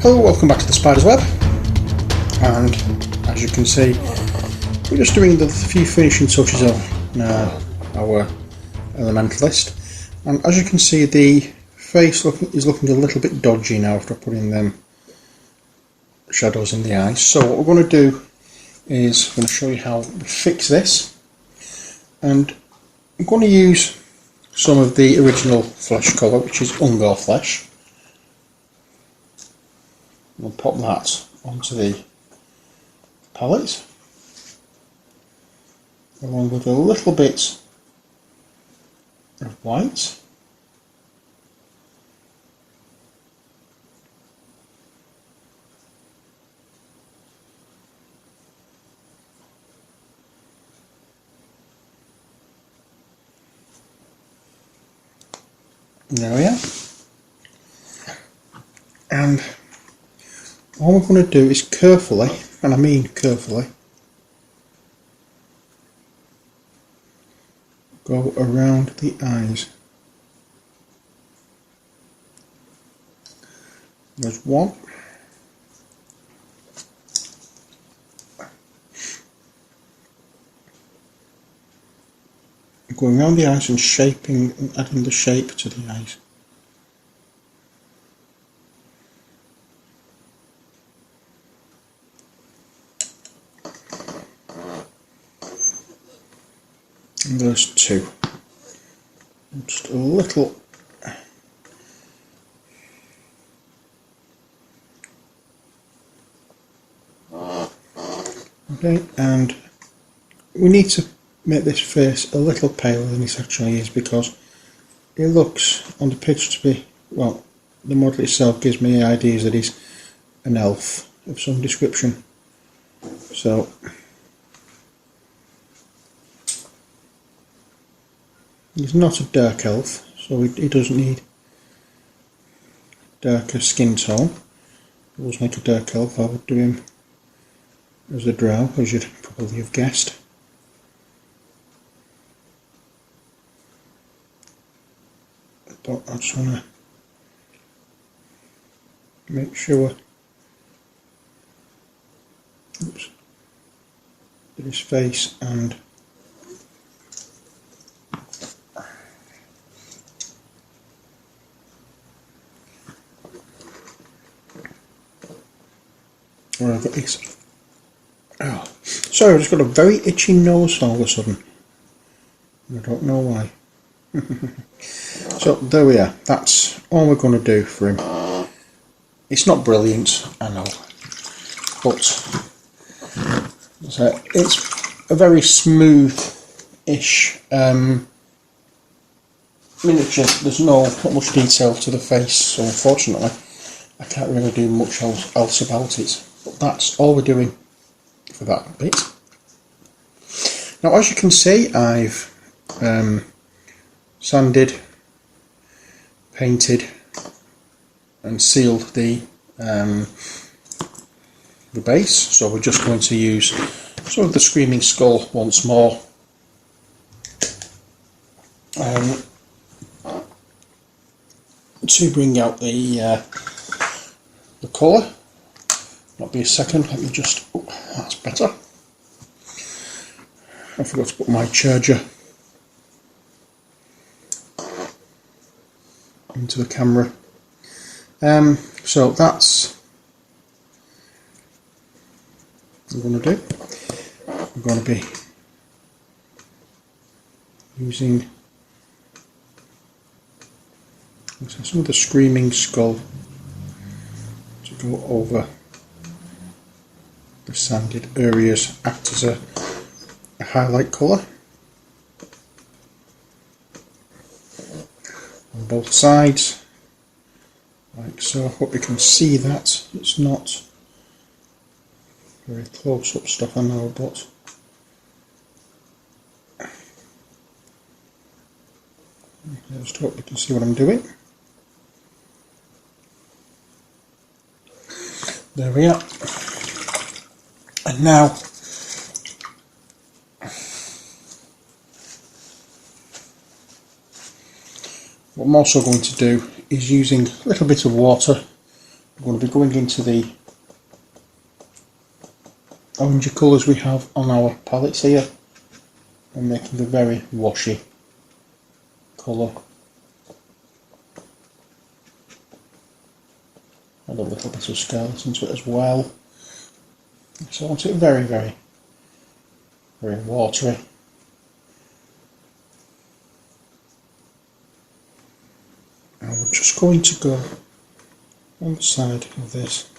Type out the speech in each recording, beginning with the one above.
Hello, welcome back to the Spider's Web, and as you can see we're just doing the few finishing touches on our Elementalist, and as you can see the face is looking a little bit dodgy now after putting them shadows in the eyes. So what we're going to do is I'm going to show you how we fix this, and I'm going to use some of the original flesh colour, which is Ungor flesh. We'll pop that onto the palette along with a little bit of white. There we are. And all we're going to do is carefully, and I mean carefully, go around the eyes. There's one. Going around the eyes and shaping and adding the shape to the eyes. And there's two. Just a little. Okay, and we need to make this face a little paler than it actually is, because it looks on the picture to be, well, the model itself gives me ideas that he's an elf of some description. So he's not a dark elf, so he doesn't need darker skin tone. If he was like a dark elf, I would do him as a drow, as you'd probably have guessed. But I just want to make sure that his face and where I've got this. Oh, sorry, I've just got a very itchy nose all of a sudden. I don't know why. So there we are, that's all we're going to do for him. It's not brilliant, I know, but it's a very smooth-ish miniature. There's not much detail to the face, so unfortunately I can't really do much else about it, but that's all we're doing for that bit. Now, as you can see, I've sanded, painted and sealed the base, so we're just going to use some of the Screaming Skull once more to bring out the colour. Not be a second, let me just, oh, that's better. I forgot to put my charger into the camera. So that's what I'm going to do. I'm going to be using some of the Screaming Skull to go over the sanded areas, act as a highlight colour on both sides, like so. I hope you can see that. It's not very close up stuff, I know, but I just hope you can see what I'm doing. There we are. And now what I'm also going to do is using a little bit of water I'm going to be going into the orangey colours we have on our palettes here and making a very washy colour. Add a little bit of scarlet into it as well. So I want it very, very, very watery. And we're just going to go on the side of this.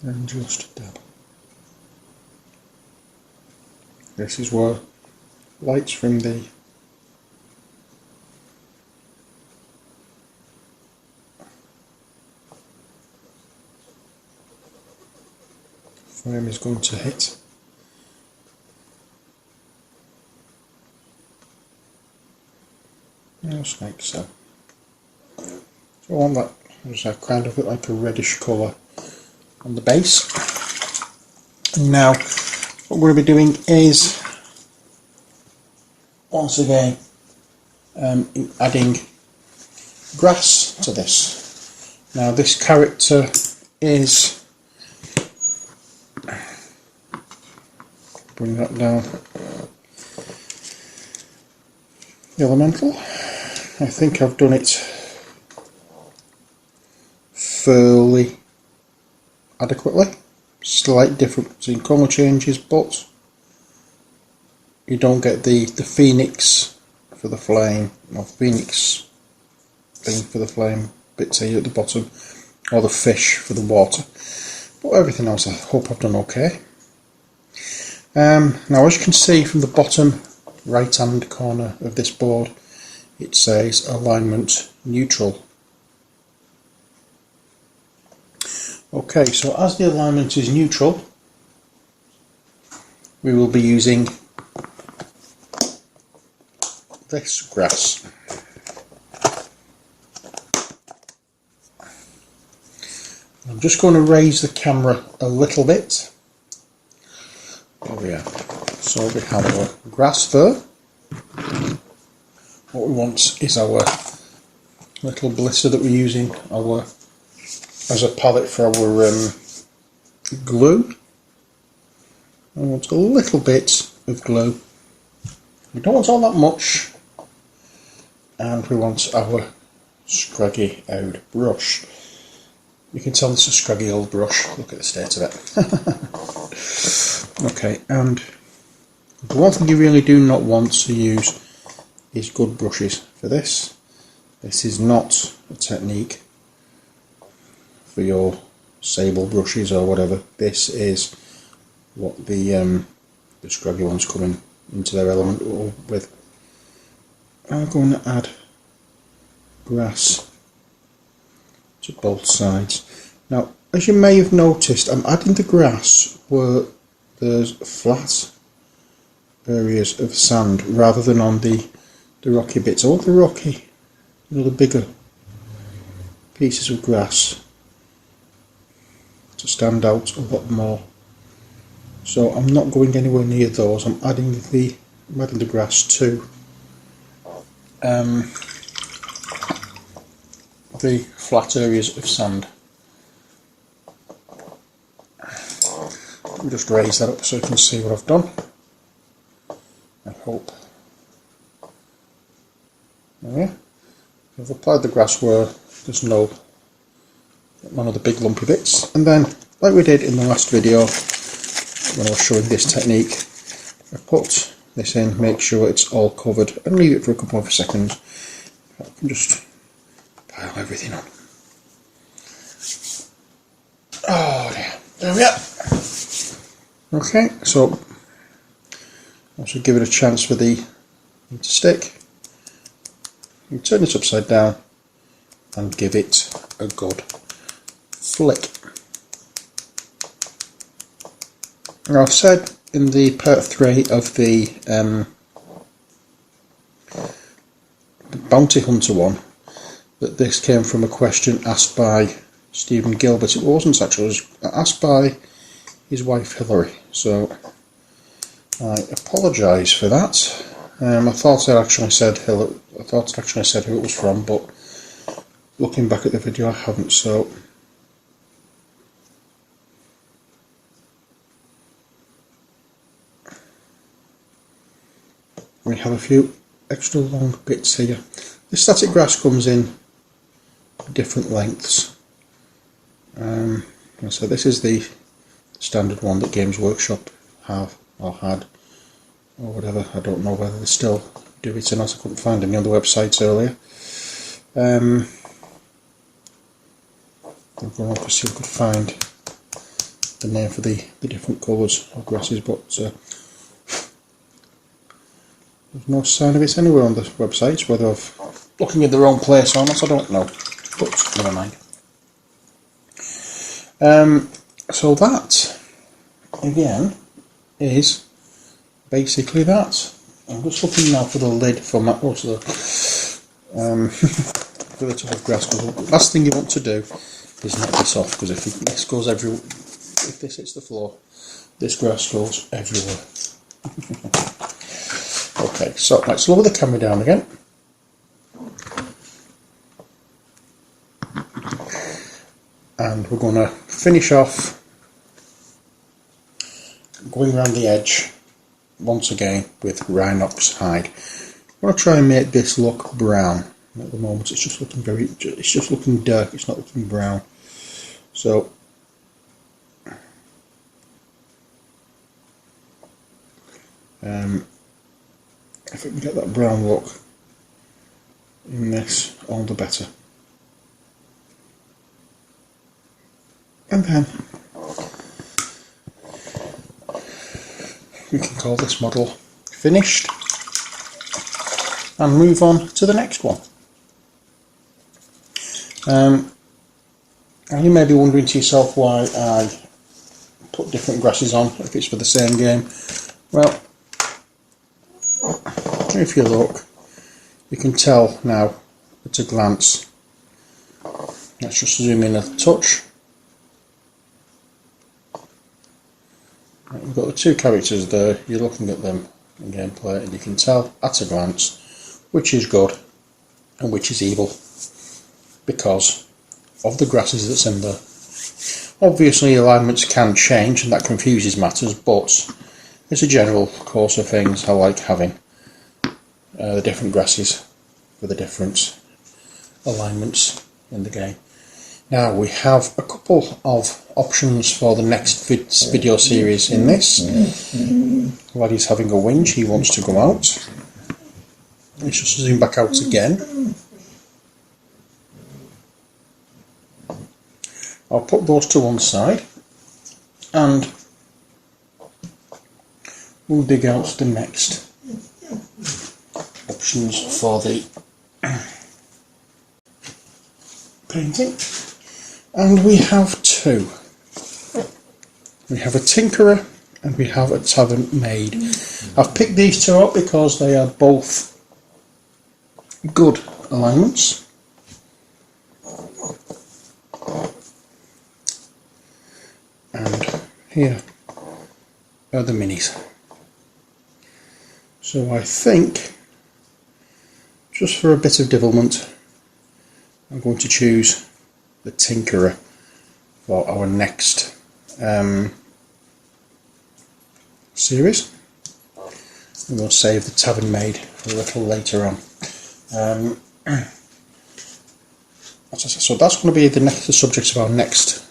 And just dab. This is where lights from the frame is going to hit. Just like so. So I want that as kind of like a reddish colour on the base. And now what we're going to be doing is once again adding grass to this. Now this character is, bring that down, Elemental. I think I've done it fairly adequately. Slight difference in colour changes, but you don't get the phoenix for the flame, or phoenix thing for the flame bits here at the bottom, or the fish for the water. But everything else I hope I've done okay. Now as you can see from the bottom right hand corner of this board, it says alignment neutral. Okay, so as the alignment is neutral, we will be using this grass. I'm just going to raise the camera a little bit. There we are. So we have our grass there. What we want is our little blister that we're using as a palette for our glue. I want a little bit of glue. We don't want all that much, and we want our scraggy old brush. You can tell it's a scraggy old brush. Look at the state of it. Okay, and the one thing you really do not want to use is good brushes for this. This is not a technique for your sable brushes or whatever. This is what the scraggy ones come into their element with. I'm going to add grass to both sides. Now, as you may have noticed, I'm adding the grass where there's flat areas of sand rather than on the rocky bits. I want the rocky, the bigger pieces of grass to stand out a lot more. So I'm not going anywhere near those. I'm adding the grass to the flat areas of sand. I'll just raise that up so you can see what I've done. I hope. There we are. I've applied the grass where there's none of the big lumpy bits, and then like we did in the last video when I was showing this technique, I put this in, make sure it's all covered and leave it for a couple of seconds. I can just pile everything on. Oh dear, there we are. Okay, so also give it a chance for the to stick. You turn it upside down and give it a good flick. Now I've said in the part 3 of the Bounty Hunter one that this came from a question asked by Stephen Gilbert. It wasn't actually, it was asked by his wife Hilary, so I apologise for that. I thought it actually said who it was from, but looking back at the video I haven't, so we have a few extra long bits here. The static grass comes in different lengths. So this is the standard one that Games Workshop have or had or whatever. I don't know whether they still do it or not. I couldn't find any on the websites earlier. I'm going to see if I could find the name for the different colours of grasses, but there's no sign of it anywhere on the websites. Whether I'm looking in the wrong place or not, I don't know, but never mind. So that again is basically that. I'm just looking now for the lid for my for the top of grass. The last thing you want to do is knock this off, because if this goes if this hits the floor, this grass goes everywhere. Okay, so let's lower the camera down again. And we're going to finish off going around the edge once again with Rhinox hide. I'm going to try and make this look brown. At the moment it's just looking dark, it's not looking brown. So if we can get that brown look in this, all the better. And then we can call this model finished and move on to the next one. And you may be wondering to yourself why I put different grasses on if it's for the same game. Well, if you look, you can tell now at a glance. Let's just zoom in a touch. We've got the two characters there, you're looking at them in gameplay and you can tell at a glance which is good and which is evil because of the grasses that's in there. Obviously alignments can change and that confuses matters, but as a general course of things I like having the different grasses for the different alignments in the game. Now we have a couple of options for the next video series in this. Laddie's having a whinge, he wants to go out. Let's just zoom back out again. I'll put those to one side and we'll dig out the next options for the painting. And we have two. We have a Tinkerer and we have a Tavern Maid. I've picked these two up because they are both good alignments. And here are the minis. So I think, just for a bit of devilment, I'm going to choose the Tinkerer for our next series, and we'll save the Tavern Maid for a little later on. So that's going to be the subject of our next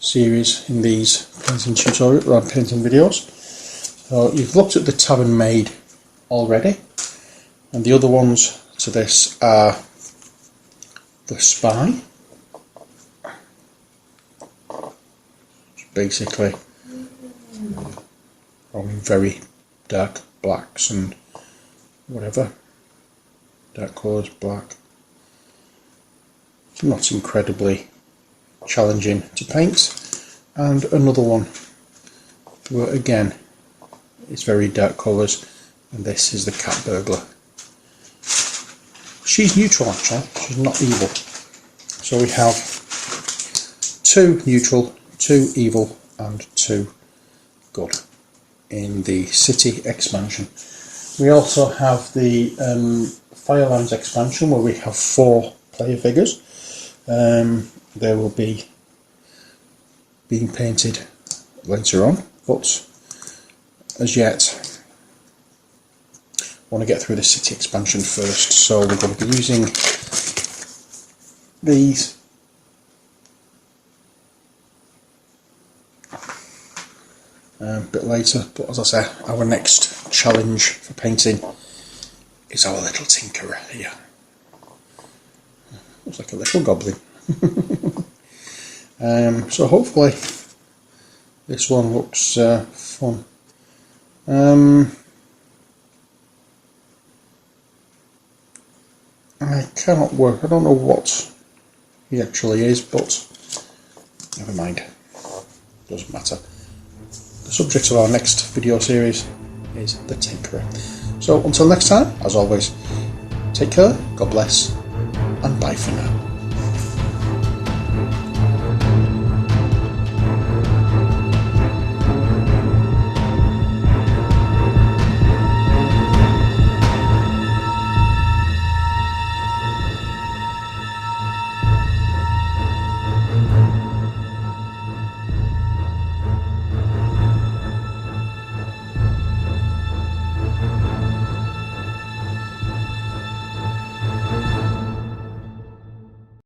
series in these painting painting videos. So you've looked at the Tavern Maid already, and the other ones to this are the Spy, basically very dark blacks and whatever, dark colours, black. It's not incredibly challenging to paint. And another one where again it's very dark colours, and this is the Cat Burglar. She's neutral actually, she's not evil. So we have 2 neutral, 2 evil and 2 good in the city expansion. We also have the Firelands expansion where we have 4 player figures. They will be being painted later on, but as yet I want to get through the city expansion first, so we're going to be using these a bit later. But as I say, our next challenge for painting is our little tinkerer here. Looks like a little goblin. So hopefully this one looks fun. I cannot work, I don't know what he actually is, but never mind, doesn't matter. The subject of our next video series is the Tinkerer. So until next time, as always, take care, God bless, and bye for now.